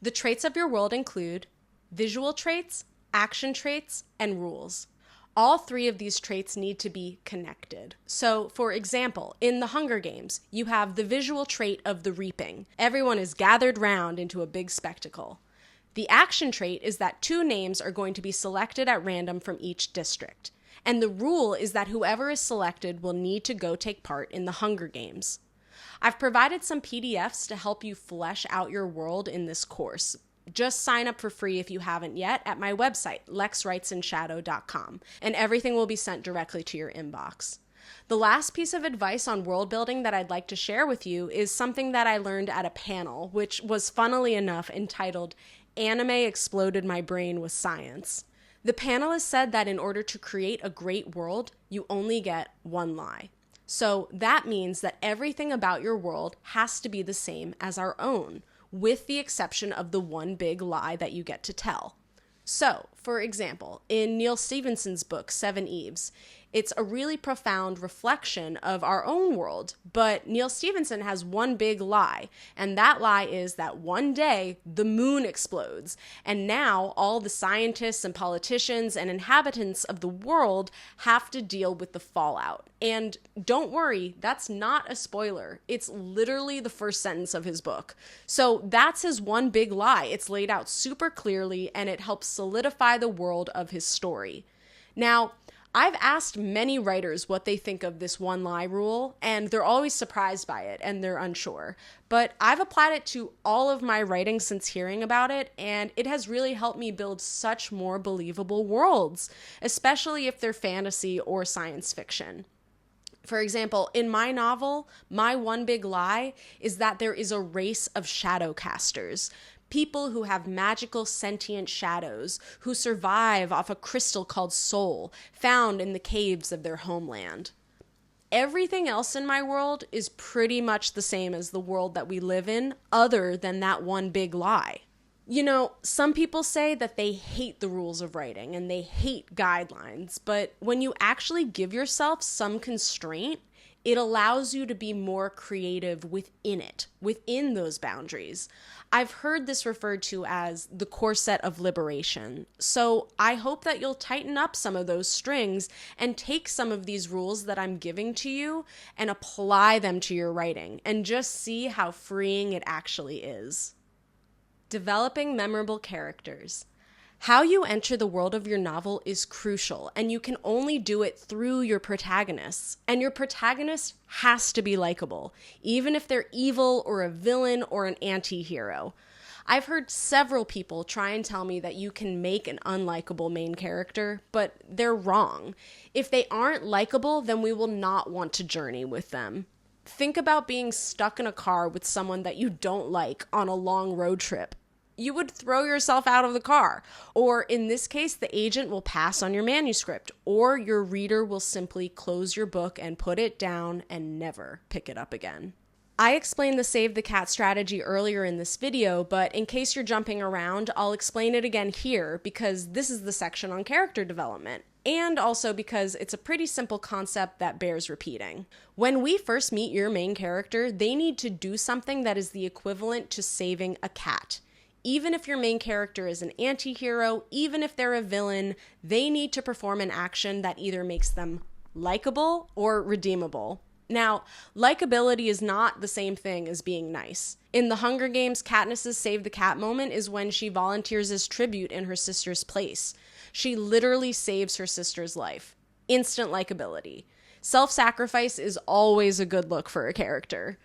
The traits of your world include visual traits, action traits, and rules. All three of these traits need to be connected. So, for example, in the Hunger Games, you have the visual trait of the reaping. Everyone is gathered round into a big spectacle. The action trait is that 2 names are going to be selected at random from each district. And the rule is that whoever is selected will need to go take part in the Hunger Games. I've provided some PDFs to help you flesh out your world in this course. Just sign up for free if you haven't yet at my website, lexwritesinshadow.com, and everything will be sent directly to your inbox. The last piece of advice on world building that I'd like to share with you is something that I learned at a panel, which was funnily enough entitled, Anime Exploded My Brain with Science. The panelist said that in order to create a great world, you only get one lie. So that means that everything about your world has to be the same as our own, with the exception of the one big lie that you get to tell. So, for example, in Neal Stephenson's book, 7 Eves, it's a really profound reflection of our own world, but Neal Stephenson has one big lie, and that lie is that one day the moon explodes, and now all the scientists and politicians and inhabitants of the world have to deal with the fallout. And don't worry, that's not a spoiler. It's literally the first sentence of his book. So that's his one big lie. It's laid out super clearly, and it helps solidify the world of his story. Now, I've asked many writers what they think of this one lie rule, and they're always surprised by it, and they're unsure. But I've applied it to all of my writing since hearing about it, and it has really helped me build such more believable worlds, especially if they're fantasy or science fiction. For example, in my novel, my one big lie is that there is a race of shadow casters. People who have magical sentient shadows who survive off a crystal called soul found in the caves of their homeland. Everything else in my world is pretty much the same as the world that we live in, other than that one big lie. You know, some people say that they hate the rules of writing and they hate guidelines, but when you actually give yourself some constraint, it allows you to be more creative within it, within those boundaries. I've heard this referred to as the corset of liberation. So I hope that you'll tighten up some of those strings and take some of these rules that I'm giving to you and apply them to your writing and just see how freeing it actually is. Developing memorable characters. How you enter the world of your novel is crucial, and you can only do it through your protagonists. And your protagonist has to be likable, even if they're evil or a villain or an anti-hero. I've heard several people try and tell me that you can make an unlikable main character, but they're wrong. If they aren't likable, then we will not want to journey with them. Think about being stuck in a car with someone that you don't like on a long road trip. You would throw yourself out of the car. Or in this case, the agent will pass on your manuscript, or your reader will simply close your book and put it down and never pick it up again. I explained the Save the Cat strategy earlier in this video, but in case you're jumping around, I'll explain it again here because this is the section on character development. And also because it's a pretty simple concept that bears repeating. When we first meet your main character, they need to do something that is the equivalent to saving a cat. Even if your main character is an anti-hero, even if they're a villain, they need to perform an action that either makes them likable or redeemable. Now, likability is not the same thing as being nice. In The Hunger Games, Katniss's Save the Cat moment is when she volunteers as tribute in her sister's place. She literally saves her sister's life. Instant likability. Self-sacrifice is always a good look for a character.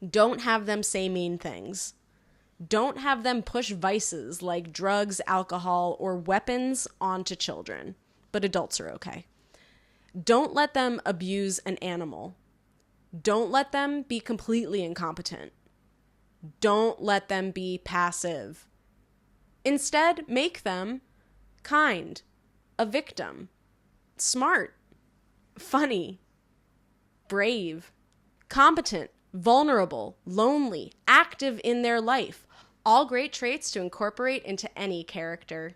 Don't have them say mean things. Don't have them push vices like drugs, alcohol, or weapons onto children, but adults are okay. Don't let them abuse an animal. Don't let them be completely incompetent. Don't let them be passive. Instead, make them kind, a victim, smart, funny, brave, competent, vulnerable, lonely, active in their life. All great traits to incorporate into any character.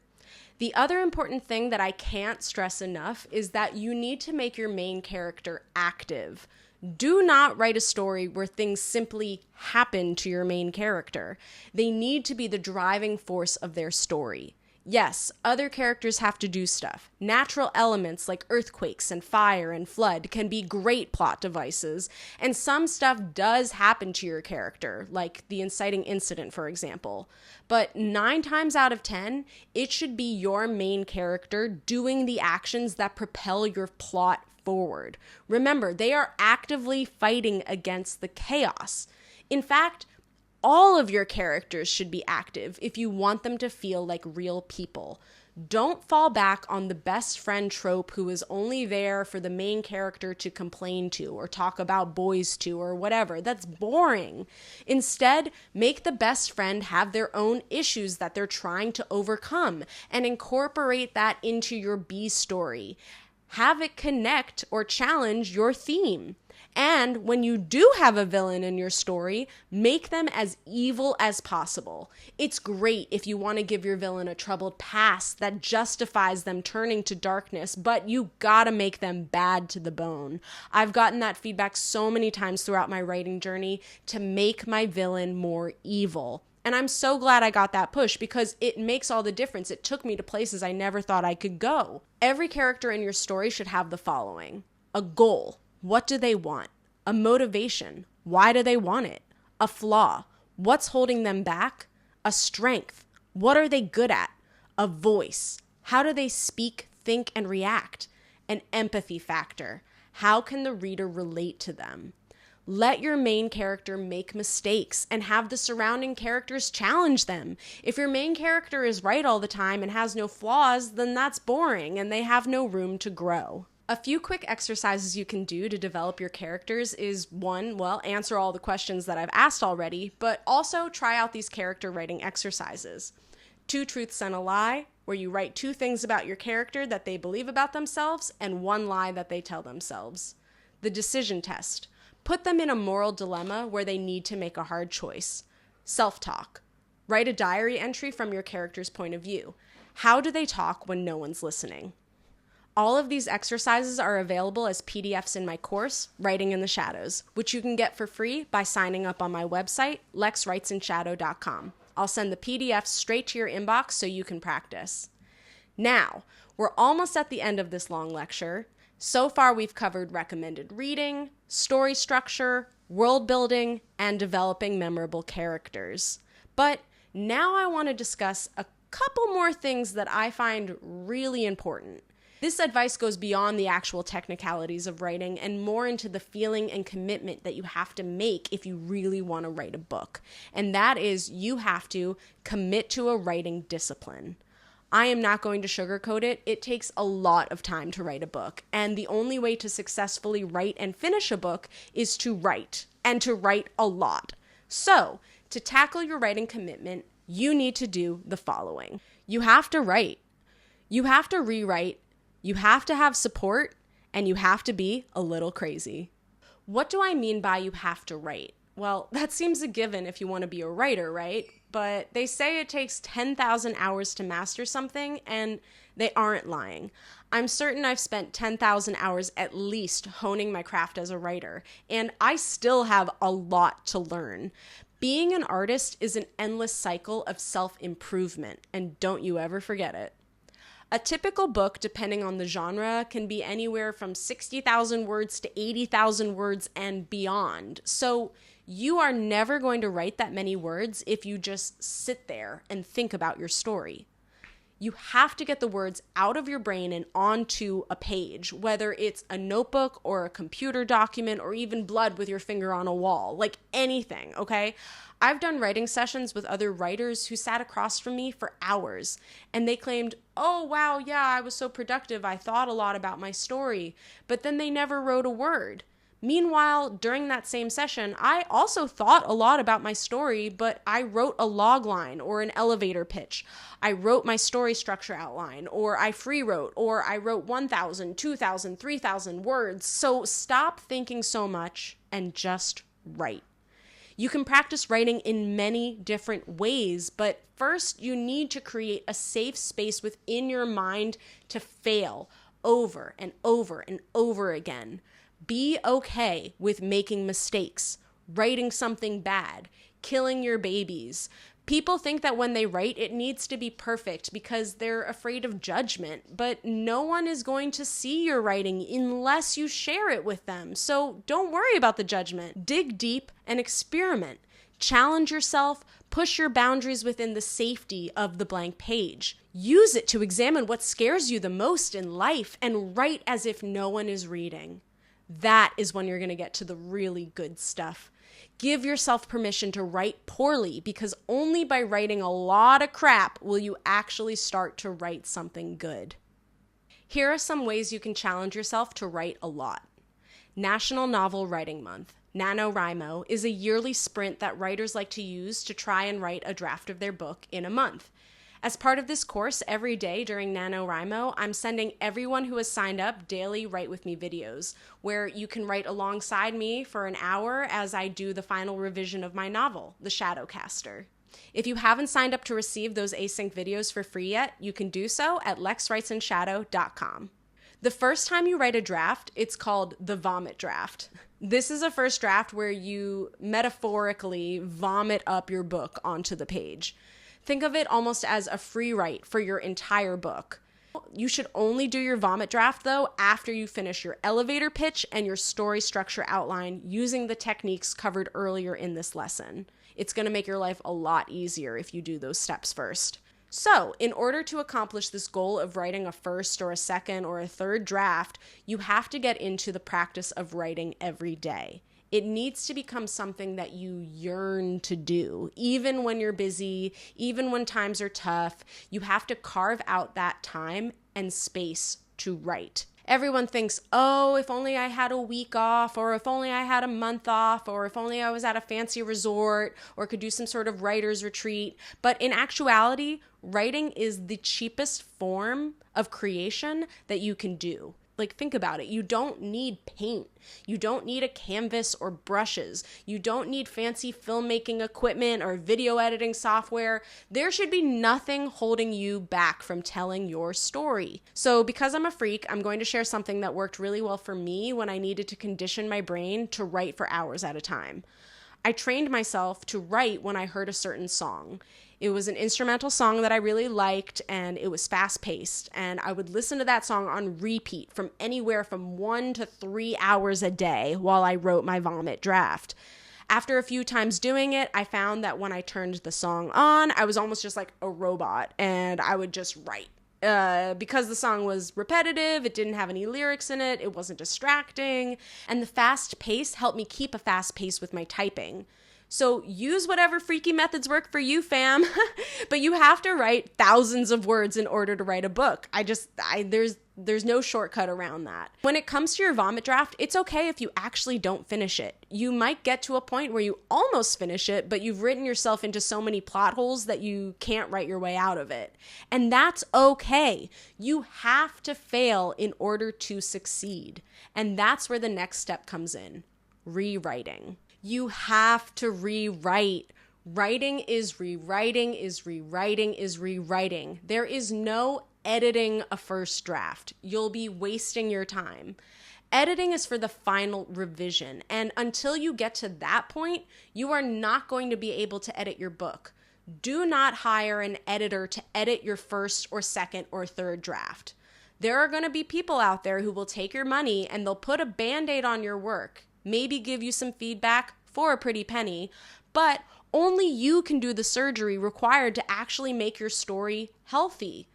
The other important thing that I can't stress enough is that you need to make your main character active. Do not write a story where things simply happen to your main character. They need to be the driving force of their story. Yes, other characters have to do stuff. Natural elements like earthquakes and fire and flood can be great plot devices, and some stuff does happen to your character, like the inciting incident, for example. But 9 times out of 10, it should be your main character doing the actions that propel your plot forward. Remember, they are actively fighting against the chaos. In fact, all of your characters should be active if you want them to feel like real people. Don't fall back on the best friend trope who is only there for the main character to complain to or talk about boys to or whatever. That's boring. Instead, make the best friend have their own issues that they're trying to overcome and incorporate that into your B story. Have it connect or challenge your theme. And when you do have a villain in your story, make them as evil as possible. It's great if you want to give your villain a troubled past that justifies them turning to darkness, but you gotta make them bad to the bone. I've gotten that feedback so many times throughout my writing journey to make my villain more evil. And I'm so glad I got that push because it makes all the difference. It took me to places I never thought I could go. Every character in your story should have the following: a goal. What do they want? A motivation. Why do they want it? A flaw. What's holding them back? A strength. What are they good at? A voice. How do they speak, think, and react? An empathy factor. How can the reader relate to them? Let your main character make mistakes and have the surrounding characters challenge them. If your main character is right all the time and has no flaws, then that's boring and they have no room to grow. A few quick exercises you can do to develop your characters is one, well, answer all the questions that I've asked already, but also try out these character writing exercises. 2 truths and a lie, where you write 2 things about your character that they believe about themselves and 1 lie that they tell themselves. The decision test. Put them in a moral dilemma where they need to make a hard choice. Self-talk. Write a diary entry from your character's point of view. How do they talk when no one's listening? All of these exercises are available as PDFs in my course, Writing in the Shadows, which you can get for free by signing up on my website, lexwritesinshadow.com. I'll send the PDFs straight to your inbox so you can practice. Now, we're almost at the end of this long lecture. So far, we've covered recommended reading, story structure, world building, and developing memorable characters. But now I want to discuss a couple more things that I find really important. This advice goes beyond the actual technicalities of writing and more into the feeling and commitment that you have to make if you really want to write a book. And that is, you have to commit to a writing discipline. I am not going to sugarcoat it. It takes a lot of time to write a book. And the only way to successfully write and finish a book is to write, and to write a lot. So, to tackle your writing commitment, you need to do the following. You have to write. You have to rewrite. You have to have support, and you have to be a little crazy. What do I mean by you have to write? Well, that seems a given if you want to be a writer, right? But they say it takes 10,000 hours to master something, and they aren't lying. I'm certain I've spent 10,000 hours at least honing my craft as a writer, and I still have a lot to learn. Being an artist is an endless cycle of self-improvement, and don't you ever forget it. A typical book, depending on the genre, can be anywhere from 60,000 words to 80,000 words and beyond. So you are never going to write that many words if you just sit there and think about your story. You have to get the words out of your brain and onto a page, whether it's a notebook or a computer document or even blood with your finger on a wall, like anything, okay? I've done writing sessions with other writers who sat across from me for hours, and they claimed, oh, wow, yeah, I was so productive, I thought a lot about my story, but then they never wrote a word. Meanwhile, during that same session, I also thought a lot about my story, but I wrote a log line or an elevator pitch. I wrote my story structure outline, or I free wrote, or I wrote 1,000, 2,000, 3,000 words. So stop thinking so much and just write. You can practice writing in many different ways, but first you need to create a safe space within your mind to fail over and over and over again. Be okay with making mistakes, writing something bad, killing your babies. People think that when they write, it needs to be perfect because they're afraid of judgment, but no one is going to see your writing unless you share it with them. So don't worry about the judgment. Dig deep and experiment. Challenge yourself, push your boundaries within the safety of the blank page. Use it to examine what scares you the most in life and write as if no one is reading. That is when you're going to get to the really good stuff. Give yourself permission to write poorly because only by writing a lot of crap will you actually start to write something good. Here are some ways you can challenge yourself to write a lot. National Novel Writing Month, NaNoWriMo, is a yearly sprint that writers like to use to try and write a draft of their book in a month. As part of this course, every day during NaNoWriMo, I'm sending everyone who has signed up daily Write With Me videos, where you can write alongside me for an hour as I do the final revision of my novel, The Shadowcaster. If you haven't signed up to receive those async videos for free yet, you can do so at lexwritesinshadow.com. The first time you write a draft, it's called the vomit draft. This is a first draft where you metaphorically vomit up your book onto the page. Think of it almost as a free write for your entire book. You should only do your vomit draft, though, after you finish your elevator pitch and your story structure outline using the techniques covered earlier in this lesson. It's going to make your life a lot easier if you do those steps first. So, in order to accomplish this goal of writing a first or a second or a third draft, you have to get into the practice of writing every day. It needs to become something that you yearn to do. Even when you're busy, even when times are tough, you have to carve out that time and space to write. Everyone thinks, oh, if only I had a week off, or if only I had a month off, or if only I was at a fancy resort, or could do some sort of writer's retreat. But in actuality, writing is the cheapest form of creation that you can do. Like, think about it. You don't need paint. You don't need a canvas or brushes. You don't need fancy filmmaking equipment or video editing software. There should be nothing holding you back from telling your story. So because I'm a freak, I'm going to share something that worked really well for me when I needed to condition my brain to write for hours at a time. I trained myself to write when I heard a certain song. It was an instrumental song that I really liked, and it was fast-paced, and I would listen to that song on repeat from anywhere from 1 to 3 hours a day while I wrote my vomit draft. After a few times doing it, I found that when I turned the song on, I was almost just like a robot, and I would just write. Because the song was repetitive, it didn't have any lyrics in it, it wasn't distracting, and the fast pace helped me keep a fast pace with my typing. So use whatever freaky methods work for you, fam. But you have to write thousands of words in order to write a book. There's no shortcut around that. When it comes to your vomit draft, it's okay if you actually don't finish it. You might get to a point where you almost finish it, but you've written yourself into so many plot holes that you can't write your way out of it. And that's okay. You have to fail in order to succeed. And that's where the next step comes in: rewriting. You have to rewrite. Writing is rewriting is rewriting is rewriting. There is no editing a first draft. You'll be wasting your time. Editing is for the final revision. And until you get to that point, you are not going to be able to edit your book. Do not hire an editor to edit your first or second or third draft. There are going to be people out there who will take your money and they'll put a Band-Aid on your work. Maybe give you some feedback for a pretty penny, but only you can do the surgery required to actually make your story healthy.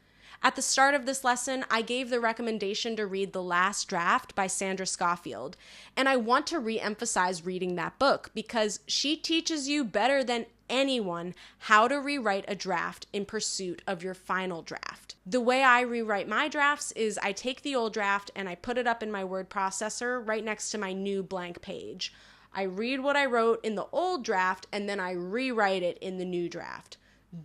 At the start of this lesson, I gave the recommendation to read The Last Draft by Sandra Schofield, and I want to re-emphasize reading that book because she teaches you better than anyone how to rewrite a draft in pursuit of your final draft. The way I rewrite my drafts is I take the old draft and I put it up in my word processor right next to my new blank page. I read what I wrote in the old draft and then I rewrite it in the new draft.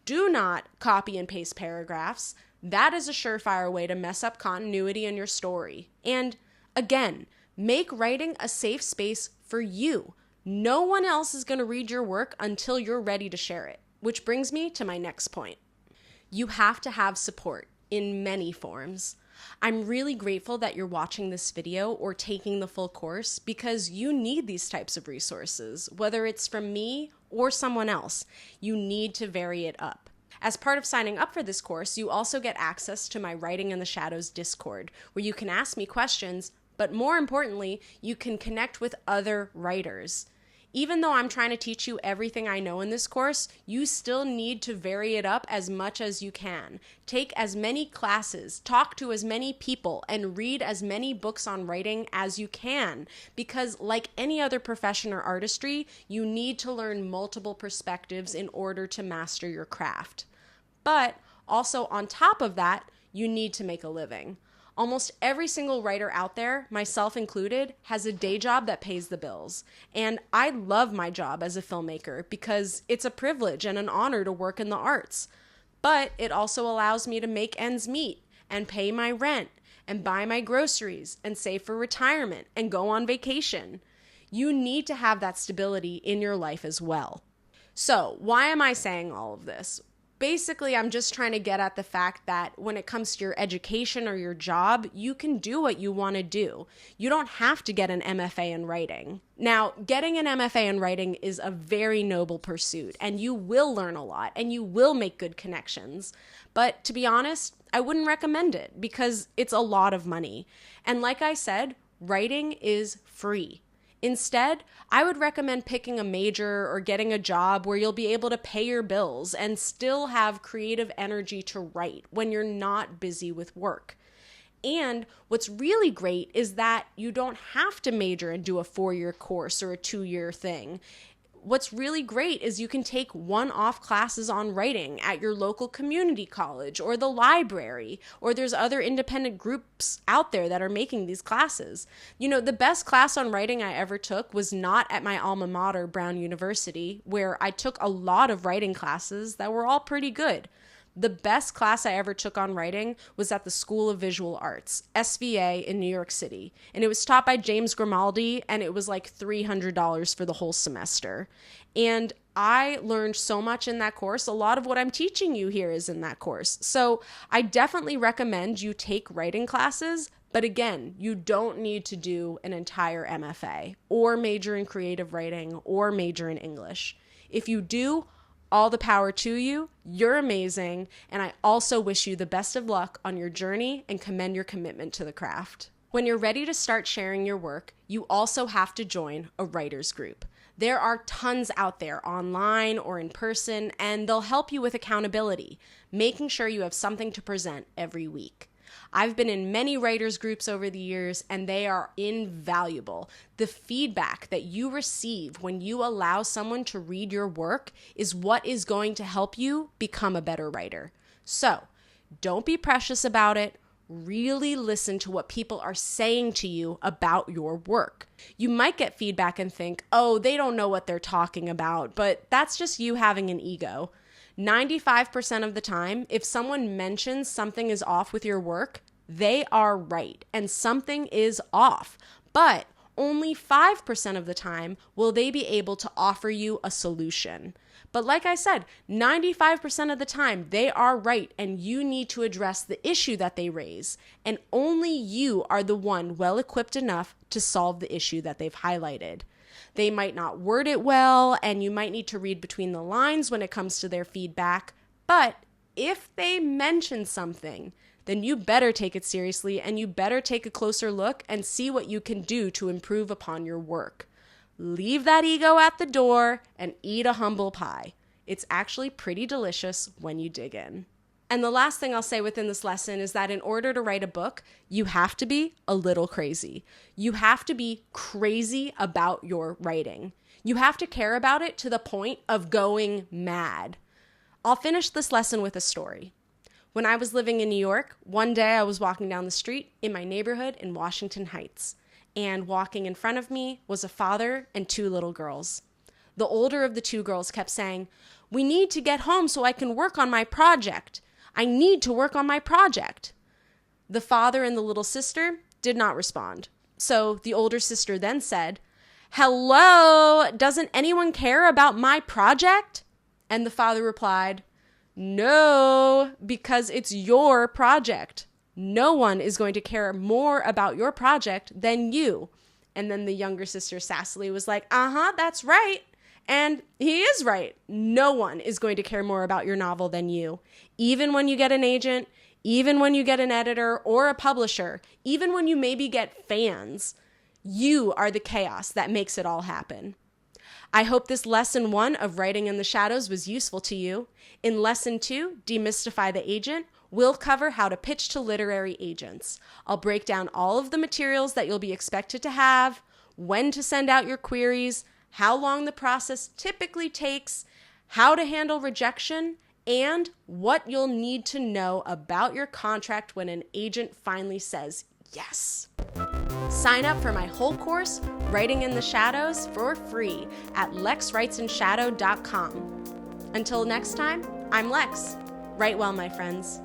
Do not copy and paste paragraphs. That is a surefire way to mess up continuity in your story. And again, make writing a safe space for you. No one else is going to read your work until you're ready to share it, which brings me to my next point. You have to have support in many forms. I'm really grateful that you're watching this video or taking the full course because you need these types of resources, whether it's from me or someone else. You need to vary it up. As part of signing up for this course, you also get access to my Writing in the Shadows Discord, where you can ask me questions, but more importantly, you can connect with other writers. Even though I'm trying to teach you everything I know in this course, you still need to vary it up as much as you can. Take as many classes, talk to as many people, and read as many books on writing as you can. Because like any other profession or artistry, you need to learn multiple perspectives in order to master your craft. But also on top of that, you need to make a living. Almost every single writer out there, myself included, has a day job that pays the bills. And I love my job as a filmmaker because it's a privilege and an honor to work in the arts. But it also allows me to make ends meet and pay my rent and buy my groceries and save for retirement and go on vacation. You need to have that stability in your life as well. So why am I saying all of this? Basically, I'm just trying to get at the fact that when it comes to your education or your job, you can do what you want to do. You don't have to get an MFA in writing. Now, getting an MFA in writing is a very noble pursuit, and you will learn a lot, and you will make good connections. But to be honest, I wouldn't recommend it because it's a lot of money. And like I said, writing is free. Instead, I would recommend picking a major or getting a job where you'll be able to pay your bills and still have creative energy to write when you're not busy with work. And what's really great is that you don't have to major and do a 4-year course or a 2-year thing. what's really great is you can take one-off classes on writing at your local community college or the library, or there's other independent groups out there that are making these classes. The best class on writing I ever took was not at my alma mater, Brown University, where I took a lot of writing classes that were all pretty good. The best class I ever took on writing was at the School of Visual Arts, SVA, in New York City. And it was taught by James Grimaldi, and it was like $300 for the whole semester. And I learned so much in that course. A lot of what I'm teaching you here is in that course. So I definitely recommend you take writing classes. But again, you don't need to do an entire MFA or major in creative writing or major in English. If you do, all the power to you. You're amazing. And I also wish you the best of luck on your journey and commend your commitment to the craft. When you're ready to start sharing your work, you also have to join a writer's group. There are tons out there online or in person, and they'll help you with accountability, making sure you have something to present every week. I've been in many writers groups over the years, and they are invaluable. The feedback that you receive when you allow someone to read your work is what is going to help you become a better writer. So, don't be precious about it. Really listen to what people are saying to you about your work. You might get feedback and think, oh, they don't know what they're talking about, but that's just you having an ego. 95% of the time, if someone mentions something is off with your work, they are right and something is off. But only 5% of the time will they be able to offer you a solution. But like I said, 95% of the time they are right and you need to address the issue that they raise. And only you are the one well equipped enough to solve the issue that they've highlighted. They might not word it well, and you might need to read between the lines when it comes to their feedback. But if they mention something, then you better take it seriously and you better take a closer look and see what you can do to improve upon your work. Leave that ego at the door and eat a humble pie. It's actually pretty delicious when you dig in. And the last thing I'll say within this lesson is that in order to write a book, you have to be a little crazy. You have to be crazy about your writing. You have to care about it to the point of going mad. I'll finish this lesson with a story. When I was living in New York, one day I was walking down the street in my neighborhood in Washington Heights, and walking in front of me was a father and two little girls. The older of the two girls kept saying, "We need to get home so I can work on my project. I need to work on my project." The father and the little sister did not respond. So the older sister then said, "Hello, doesn't anyone care about my project?" And the father replied, "No, because it's your project. No one is going to care more about your project than you." And then the younger sister sassily was like, "That's right." And he is right. No one is going to care more about your novel than you. Even when you get an agent, even when you get an editor or a publisher, even when you maybe get fans, you are the chaos that makes it all happen. I hope this lesson 1 of Writing in the Shadows was useful to you. In lesson 2, Demystify the Agent, we'll cover how to pitch to literary agents. I'll break down all of the materials that you'll be expected to have, when to send out your queries, how long the process typically takes, how to handle rejection, and what you'll need to know about your contract when an agent finally says yes. Sign up for my whole course, Writing in the Shadows, for free at lexwritesanshadow.com. Until next time, I'm Lex. Write well, my friends.